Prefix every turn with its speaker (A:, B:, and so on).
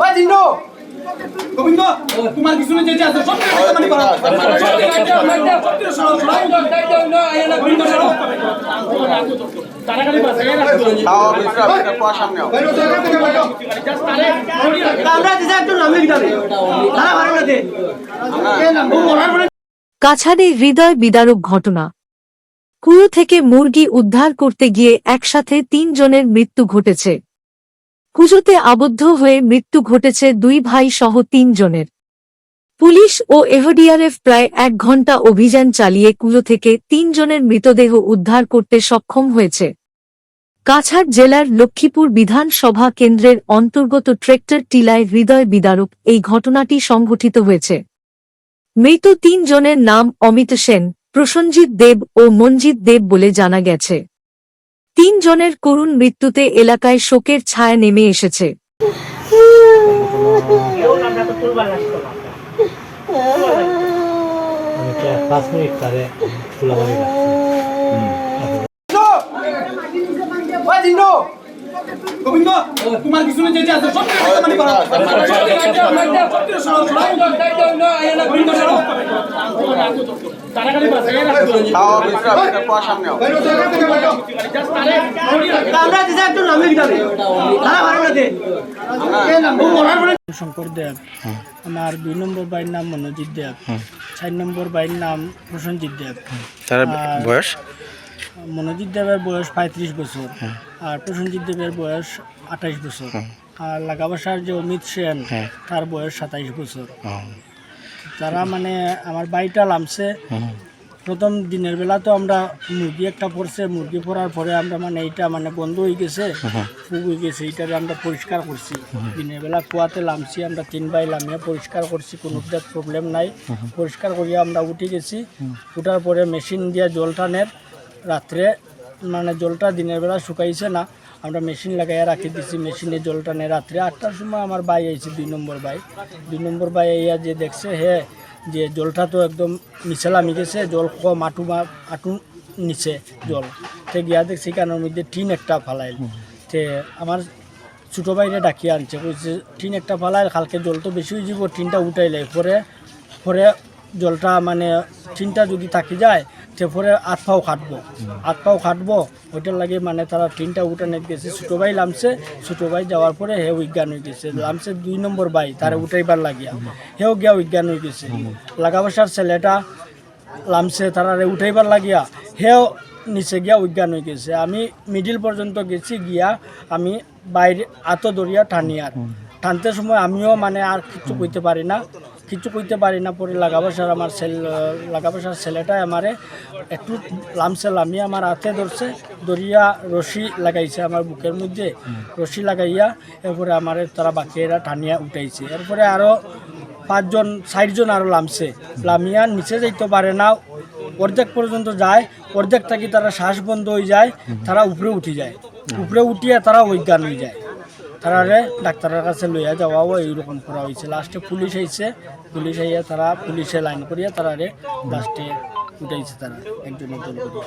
A: ওই জিন্নু গোবিন্দ তোমার কিছু না যেতে আছে সব মানে করো তাড়াতাড়ি বাসায় রাখো তাও বিস্তার কোয়া সামনে আমরা দিতে একটু নামে গিয়ে তারা ভালো না দে
B: কাছাড়ে হৃদয় বিদারক ঘটনা। কুয়ো থেকে মুরগি উদ্ধার করতে গিয়ে একসাথে ৩ জনের মৃত্যু ঘটেছে। কুয়োতে আবদ্ধ হয়ে মৃত্যু ঘটেছে ২ ভাই সহ ৩ জনের। পুলিশ ও এফডিআরএফ প্রায় ১ ঘণ্টা অভিযান চালিয়ে কুয়ো থেকে ৩ জনের মৃতদেহ উদ্ধার করতে সক্ষম হয়েছে। কাছাড় জেলার লক্ষ্মীপুর বিধানসভা কেন্দ্রের অন্তর্গত ট্রেক্টর টিলায় হৃদয় বিদারক এই ঘটনাটি সংঘটিত হয়েছে। মৃত ৩ জনের নাম অমিত সেন, প্রসঞ্জিৎ দেব ও মঞ্জিত দেব বলে জানা গেছে। ৩ জনের করুণ মৃত্যুতে এলাকায় শোকের ছায়া নেমে এসেছে।
A: গোবিন্দ তোমার কিছু না যেতে আছে সব মানে করো তাড়াতাড়ি বাসায় রাখো তাও বিস্তার কোয়া সামনে আমরা দিতে একটু নামে গিয়ে তারা ভালো না দে
C: শঙ্কর দেব, আমার ২ নম্বর ভাইয়ের নাম মনোজিৎ দেব, ৪ নম্বর ভাইয়ের নাম প্রসঞ্জিৎ দেব।
D: তার বয়স?
C: মনোজিৎ দেবের বয়স ৩৫ বছর আর প্রসঞ্জিৎ দেবের বয়স ২৮ বছর। আর লাগাবাসার যে অমিত সেন তার বয়স ২৭ বছর। তারা মানে আমার বাড়িটা নামছে প্রথম দিনের বেলা তো আমরা মুরগি একটা পড়ছে, মুরগি পড়ার পরে আমরা মানে এইটা মানে বন্ধ হয়ে গেছে, ফুগ হয়ে গেছে, এইটারে আমরা পরিষ্কার করছি। দিনের বেলা কুয়াতে নামছি, আমরা ৩ ভাই নামিয়ে পরিষ্কার করছি, কোনো প্রবলেম নাই। পরিষ্কার করিয়া আমরা উঠে গেছি। উঠার পরে মেশিন দিয়ে জল টানের, রাত্রে মানে জলটা দিনের বেলা শুকাইছে না, আমরা মেশিন লাগাইয়া রাখি দিছি, মেশিনে জল টানে। রাত্রে ৮টার সময় আমার ভাই আইছে, ২ নম্বর ভাই আইয়া যে দেখছে যে জলটা তো একদম নিচে নামি গেছে, জল কম আটু নিচে জল। তো গিয়া দেখছি কানের মধ্যে টিন একটা ফালাইল। তে আমার ছোটো ভাইরে ডাকিয়ে আনছে, কইছে টিন একটা ফালাইল, কালকে জল তো বেশি হয়ে যাব, টিনটা উঠাইলে পরে জলটা মানে টিনটা যদি থাকি যায় সে পরে হাত পাও খাটবো ওইটার লাগে মানে তারা টিনটা উঠানে গেছে। ছোটো ভাই নামছে, ছোটো ভাই যাওয়ার পরে হে উইজ্ঞান হয়ে গেছে। নামছে ২ নম্বর ভাই, তারা উঠাইবার লাগিয়া হেও গিয়া উইজ্ঞান হয়ে গেছে। লাগাবাসার ছেলেটা নামছে, তারা উঠাইবার লাগিয়া হেও নিচে গিয়া উইজ্ঞান হয়ে গেছে। আমি মিডিল পর্যন্ত গেছি, গিয়া আমি বাইরে আতো দরিয়া টানতে সময় আমিও মানে আর কিছু কইতে পারি না। পরে লাগাবাসার ছেলেটাই আমারে একটু লামিয়ে আমার হাতে ধরছে, দরিয়া রশি লাগাইছে আমার বুকের মধ্যে, রশি লাগাইয়া এরপরে আমারে তারা বাকিরা টানিয়া উঠাইছে। এরপরে আরও 4 জন আরও লামিয়া নিচে যাইতে পারে না, অর্ধেক পর্যন্ত যায়, অর্ধেক থাকি তারা শ্বাস বন্ধ হয়ে যায়, তারা উপরে উঠিয়ে তারা অজ্ঞান হয়ে যায়। তারারে ডাক্তারের কাছে লইয়া যাওয়াও এইরকম করা হয়েছে। লাস্টে পুলিশ আইয়া তারা পুলিশে লাইন করিয়া তারারে লাস্টে উঠাইছে, তারা একজনের দল করিয়া।